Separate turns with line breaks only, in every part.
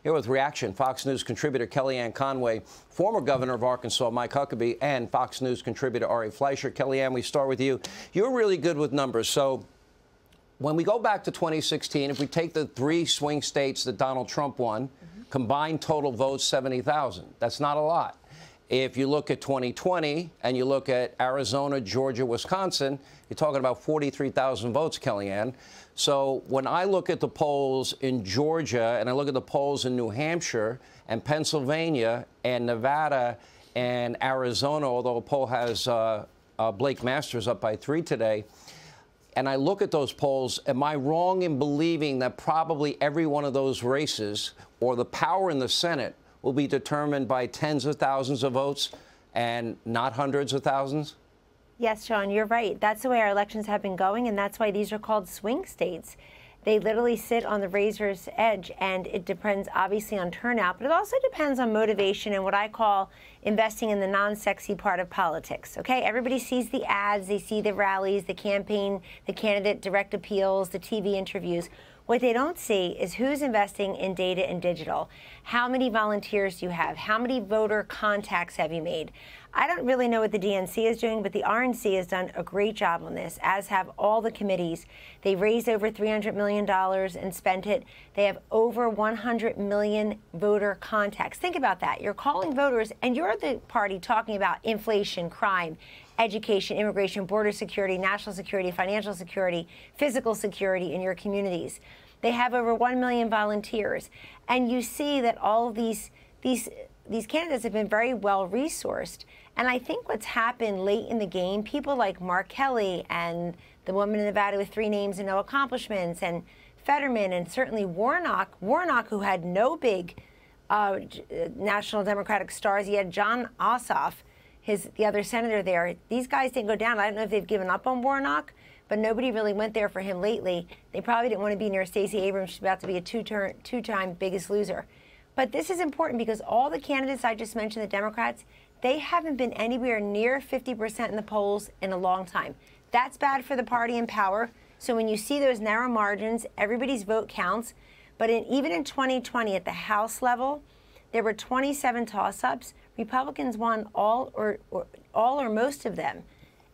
Here with reaction, Fox News contributor Kellyanne Conway, former governor of Arkansas Mike Huckabee, and Fox News contributor Ari Fleischer. Kellyanne, we start with you. You're really good with numbers. So when we go back to 2016, if we take the 3 swing states that Donald Trump won, combined total votes 70,000. That's not a lot. If you look at 2020 and you look at Arizona, Georgia, Wisconsin, you're talking about 43,000 votes, Kellyanne. So when I look at the polls in Georgia and I look at the polls in New Hampshire and Pennsylvania and Nevada and Arizona, although a poll has Blake Masters up by 3 today, and I look at those polls, am I wrong in believing that probably every one of those races or the power in the Senate will be determined by tens of thousands of votes and not hundreds of thousands?
Yes, Sean, you're right. That's the way our elections have been going, and that's why these are called swing states. They literally sit on the razor's edge, and it depends obviously on turnout, but it also depends on motivation and what I call investing in the non-sexy part of politics. Okay, everybody sees the ads, they see the rallies, the campaign, the candidate direct appeals, the TV interviews. What they don't see is who's investing in data and digital. How many volunteers do you have? How many voter contacts have you made? I don't really know what the DNC is doing, but the RNC has done a great job on this, as have all the committees. They raised over $300 million and spent it. They have over 100 million voter contacts. Think about that. You're calling voters, and you're the party talking about inflation, crime, education, immigration, border security, national security, financial security, physical security in your communities. They have over 1 million volunteers. And you see that all of these candidates have been very well resourced. And I think what's happened late in the game, people like Mark Kelly and the woman in Nevada with 3 names and no accomplishments, and Fetterman, and certainly Warnock, who had no big national Democratic stars. He had John Ossoff, the other senator there. These guys didn't go down. I don't know if they've given up on Warnock, but nobody really went there for him lately. They probably didn't want to be near Stacey Abrams. She's about to be a two-time biggest loser. But this is important because all the candidates I just mentioned, the Democrats, they haven't been anywhere near 50% in the polls in a long time. That's bad for the party in power. So when you see those narrow margins, everybody's vote counts. But even in 2020 at the House level, there were 27 toss-ups. Republicans won all or most of them.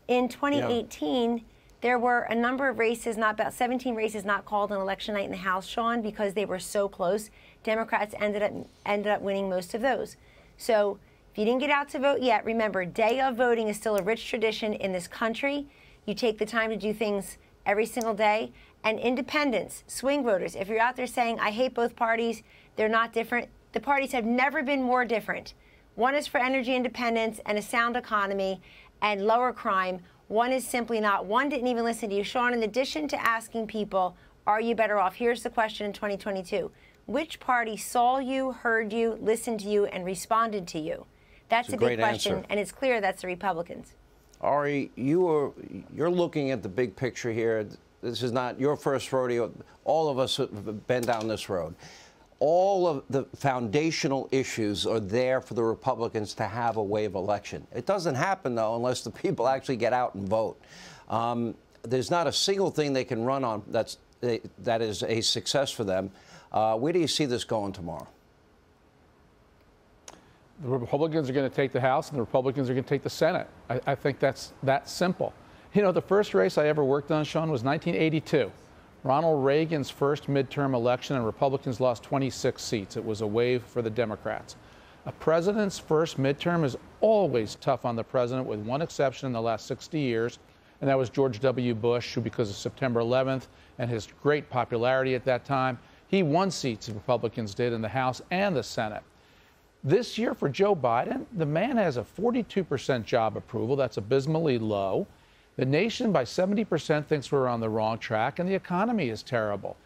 In 2018, there were a number of races, about 17 races not called on election night in the House, Sean, because they were so close. Democrats ended up winning most of those. So if you didn't get out to vote yet, remember, day of voting is still a rich tradition in this country. You take the time to do things every single day. And independents, swing voters, if you're out there saying, I hate both parties, they're not different, the parties have never been more different. One is for energy independence and a sound economy and lower crime. One is simply not. One didn't even listen to you. Sean, in addition to asking people, are you better off? Here's the question in 2022. Which party saw you, heard you, listened to you, and responded to you? That's a big question, answer. And it's clear that's the Republicans.
Ari, you're looking at the big picture here. This is not your first rodeo. All of us have been down this road. All of the foundational issues are there for the Republicans to have a wave election. It doesn't happen, though, unless the people actually get out and vote. There's not a single thing they can run on that is a success for them. Where do you see this going tomorrow?
The Republicans are going to take the House, and the Republicans are going to take the Senate. I think that's that simple. You know, the first race I ever worked on, Sean, was 1982. Ronald Reagan's first midterm election, and Republicans lost 26 seats. It was a wave for the Democrats. A president's first midterm is always tough on the president, with one exception in the last 60 years, and that was George W. Bush, who, because of September 11th and his great popularity at that time, he won seats, the Republicans did, in the House and the Senate. This year for Joe Biden, the man has a 42% job approval. That's abysmally low. The nation, by 70%, thinks we're on the wrong track, and the economy is terrible.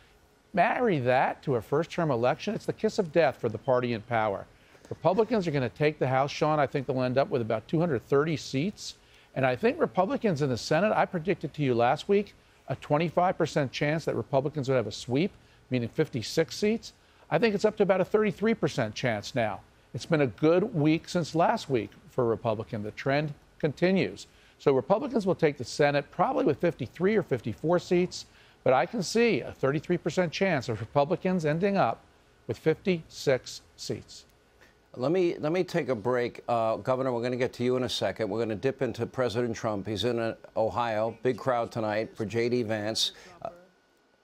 Marry that to a first-term election, it's the kiss of death for the party in power. Republicans are going to take the House, Sean. I think they'll end up with about 230 seats. And I think Republicans in the Senate, I predicted to you last week, a 25% chance that Republicans would have a sweep, meaning 56 seats. I think it's up to about a 33% chance now. It's been a good week since last week for a Republican. The trend continues. So Republicans will take the Senate probably with 53 or 54 seats, but I can see a 33% chance of Republicans ending up with 56 seats.
Let me take a break. Governor, we're going to get to you in a second. We're going to dip into President Trump. He's in Ohio, big crowd tonight for J.D. Vance,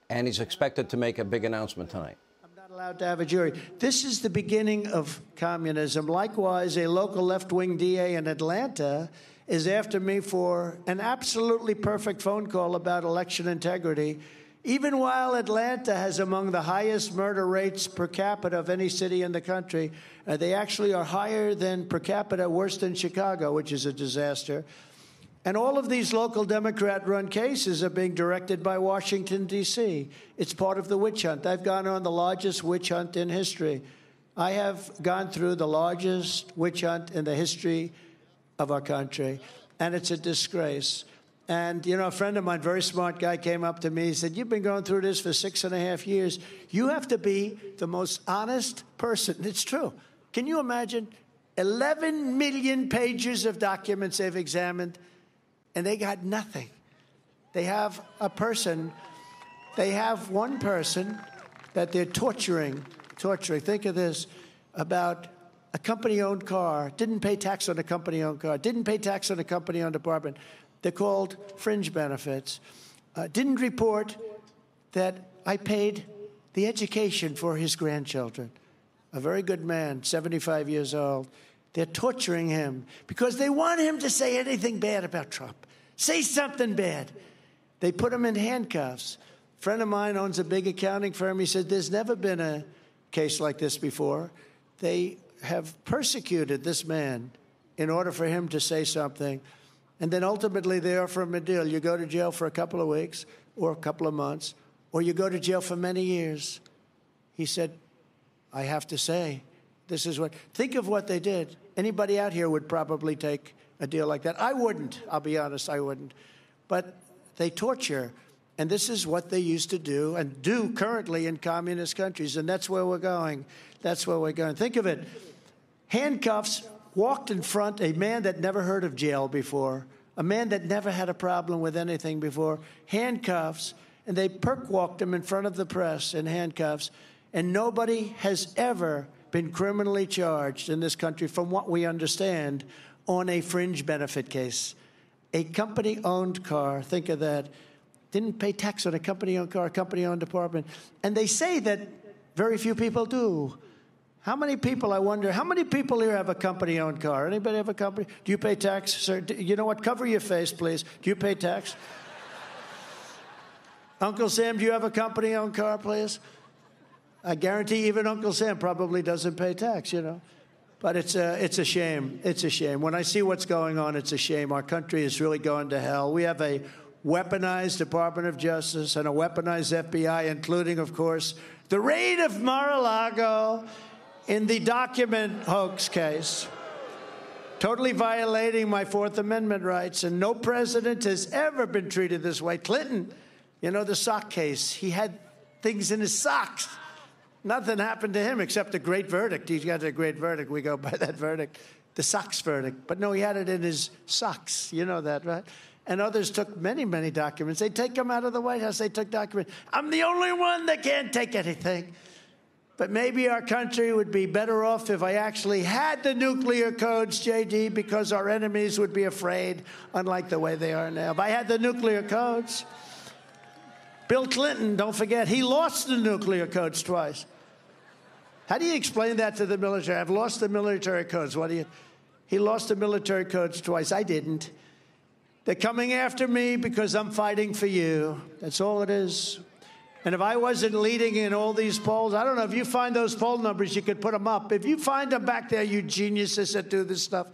and he's expected to make a big announcement tonight.
I'm not allowed to have a jury. This is the beginning of communism. Likewise, a local left-wing DA in Atlanta is after me for an absolutely perfect phone call about election integrity. Even while Atlanta has among the highest murder rates per capita of any city in the country, they actually are higher than per capita, worse than Chicago, which is a disaster. And all of these local Democrat-run cases are being directed by Washington, D.C. It's part of the witch hunt. I've gone on the largest witch hunt in history. I have gone through the largest witch hunt in the history of our country, and it's a disgrace. And, you know, a friend of mine, very smart guy, came up to me. He said, you've been going through this for 6.5 years. You have to be the most honest person. It's true. Can you imagine? 11 million pages of documents they've examined, and they got nothing. They have one person that they're torturing. Think of this, about a company-owned car, didn't pay tax on a company-owned car, didn't pay tax on a company-owned apartment. They're called fringe benefits. Didn't report that I paid the education for his grandchildren. A very good man, 75 years old. They're torturing him because they want him to say anything bad about Trump. Say something bad. They put him in handcuffs. A friend of mine owns a big accounting firm. He said, there's never been a case like this before. They have persecuted this man in order for him to say something. And then ultimately they offer him a deal. You go to jail for a couple of weeks or a couple of months, or you go to jail for many years. He said, I have to say, this is what, think of what they did. Anybody out here would probably take a deal like that. I wouldn't, I'll be honest, I wouldn't. But they torture, and this is what they used to do and do currently in communist countries, and that's where we're going. That's where we're going. Think of it. Handcuffs, walked in front a man that never heard of jail before, a man that never had a problem with anything before, handcuffs, and they perk-walked him in front of the press in handcuffs, and nobody has ever been criminally charged in this country, from what we understand, on a fringe benefit case. A company-owned car, think of that, didn't pay tax on a company-owned car, a company-owned apartment, and they say that very few people do. How many people, I wonder, how many people here have a company-owned car? Anybody have a company? Do you pay tax, sir? You know what? Cover your face, please. Do you pay tax? Uncle Sam, do you have a company-owned car, please? I guarantee even Uncle Sam probably doesn't pay tax, you know. But it's a shame. It's a shame. When I see what's going on, it's a shame. Our country is really going to hell. We have a weaponized Department of Justice and a weaponized FBI, including, of course, the raid of Mar-a-Lago in the document hoax case, totally violating my Fourth Amendment rights. And no president has ever been treated this way. Clinton, you know, the sock case, he had things in his socks. Nothing happened to him except a great verdict. He's got a great verdict. We go by that verdict, the socks verdict. But no, he had it in his socks. You know that, right? And others took many, many documents. They take them out of the White House. They took documents. I'm the only one that can't take anything. But maybe our country would be better off if I actually had the nuclear codes, J.D., because our enemies would be afraid, unlike the way they are now. If I had the nuclear codes, Bill Clinton, don't forget, he lost the nuclear codes twice. How do you explain that to the military? I've lost the military codes. He lost the military codes twice. I didn't. They're coming after me because I'm fighting for you. That's all it is. And if I wasn't leading in all these polls, I don't know, if you find those poll numbers, you could put them up. If you find them back there, you geniuses that do this stuff,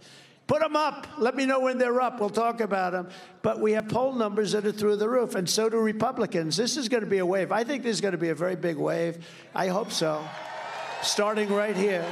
put them up. Let me know when they're up. We'll talk about them. But we have poll numbers that are through the roof, and so do Republicans. This is going to be a wave. I think this is going to be a very big wave. I hope so. Starting right here.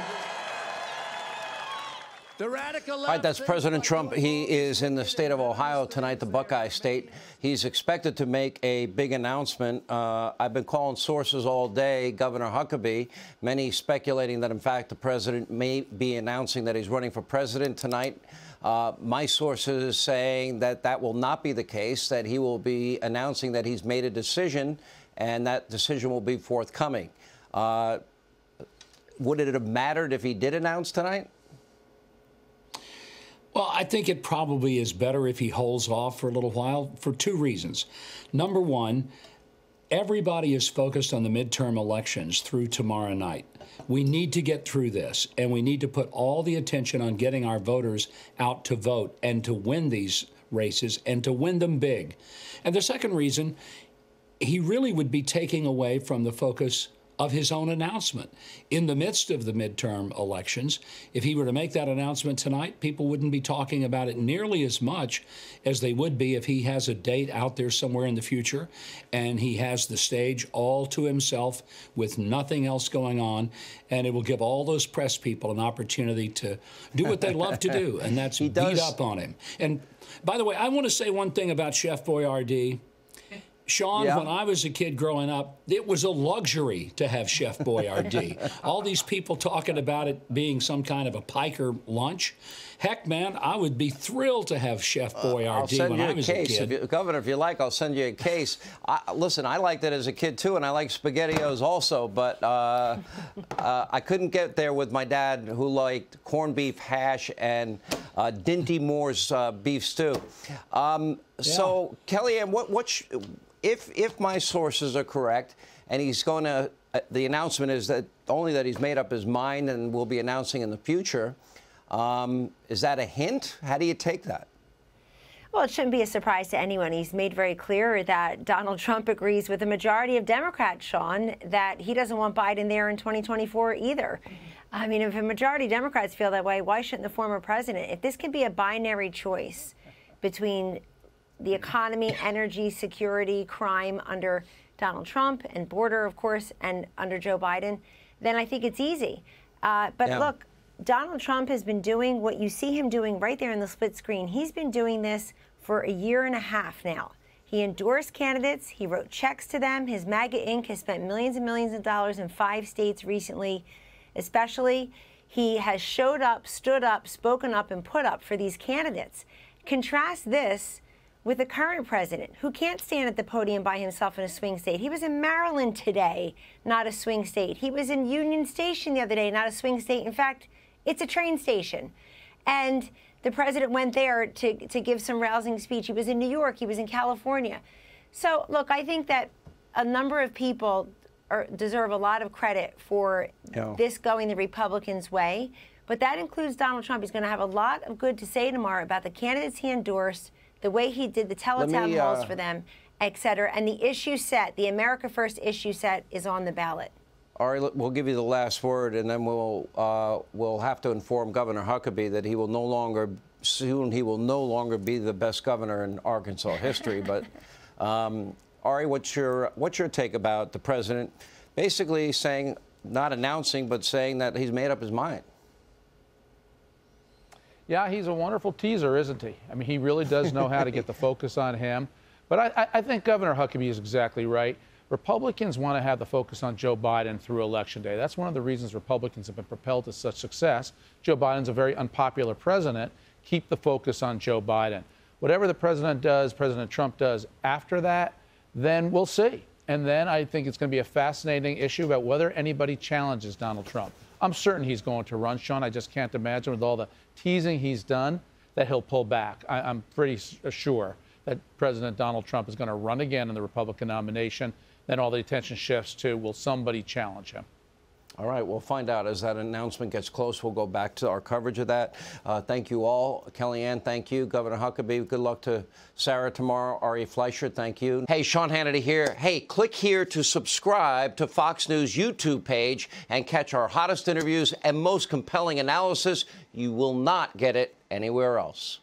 The radical left.
All right, that's President Trump. He is in the state of Ohio tonight, the Buckeye State. He's expected to make a big announcement. I've been calling sources all day, Governor Huckabee, many speculating that, in fact, the president may be announcing that he's running for president tonight. My sources saying that that will not be the case, that he will be announcing that he's made a decision, and that decision will be forthcoming. would it have mattered if he did announce tonight?
Well, I think it probably is better if he holds off for a little while for two reasons. Number one, everybody is focused on the midterm elections through tomorrow night. We need to get through this, and we need to put all the attention on getting our voters out to vote and to win these races and to win them big. And the second reason, he really would be taking away from the focus of his own announcement. In the midst of the midterm elections, if he were to make that announcement tonight, people wouldn't be talking about it nearly as much as they would be if he has a date out there somewhere in the future and he has the stage all to himself with nothing else going on, and it will give all those press people an opportunity to do what they love to do, and that's beat up on him. And by the way, I want to say one thing about Chef Boyardee. Sean, when I was a kid growing up, it was a luxury to have Chef Boyardee. All these people talking about it being some kind of a piker lunch. Heck, man, I would be thrilled to have Chef Boyardee when I was a kid.
Governor, if you like, I'll send you a case. Listen, I liked it as a kid, too, and I like SpaghettiOs also, but I couldn't get there with my dad, who liked corned beef hash and Dinty Moore's beef stew. So, Kellyanne, if my sources are correct, and he's going to, the announcement is that only that he's made up his mind and will be announcing in the future, is that a hint? How do you take that?
Well, it shouldn't be a surprise to anyone. He's made very clear that Donald Trump agrees with the majority of Democrats, Sean, that he doesn't want Biden there in 2024 either. I mean, if a majority of Democrats feel that way, why shouldn't the former president? If this can be a binary choice between the economy, energy, security, crime under Donald Trump, and border, of course, and under Joe Biden, then I think it's easy. Look, Donald Trump has been doing what you see him doing right there in the split screen. He's been doing this for a year and a half now. He endorsed candidates. He wrote checks to them. His MAGA Inc. has spent millions and millions of dollars in 5 states recently, especially. He has showed up, stood up, spoken up, and put up for these candidates. Contrast this with the current president, who can't stand at the podium by himself in a swing state. He was in Maryland today, not a swing state. He was in Union Station the other day, not a swing state. In fact, it's a train station. And the president went there to give some rousing speech. He was in New York. He was in California. So, look, I think that a number of people deserve a lot of credit for this going the Republicans' way. But that includes Donald Trump. He's going to have a lot of good to say tomorrow about the candidates he endorsed, the way he did the teletown halls for them, et cetera. And the issue set, the America First issue set, is on the ballot.
Ari, we'll give you the last word, and then we'll have to inform Governor Huckabee that he will no longer be the best governor in Arkansas history. But Ari, what's your take about the president basically saying, not announcing, but saying that he's made up his mind?
Yeah, he's a wonderful teaser, isn't he? I mean, he really does know how to get the focus on him. But I think Governor Huckabee is exactly right. Republicans want to have the focus on Joe Biden through Election Day. That's one of the reasons Republicans have been propelled to such success. Joe Biden's a very unpopular president. Keep the focus on Joe Biden. Whatever the president does, President Trump does after that, then we'll see. And then I think it's going to be a fascinating issue about whether anybody challenges Donald Trump. I'm certain he's going to run, Sean. I just can't imagine with all the teasing he's done that he'll pull back. I'm pretty sure that President Donald Trump is going to run again in the Republican nomination. Then all the attention shifts to, will somebody challenge him?
All right, we'll find out as that announcement gets close. We'll go back to our coverage of that. Thank you all. Kellyanne, thank you. Governor Huckabee, good luck to Sarah tomorrow. Ari Fleischer, thank you. Hey, Sean Hannity here. Hey, click here to subscribe to Fox News YouTube page and catch our hottest interviews and most compelling analysis. You will not get it anywhere else.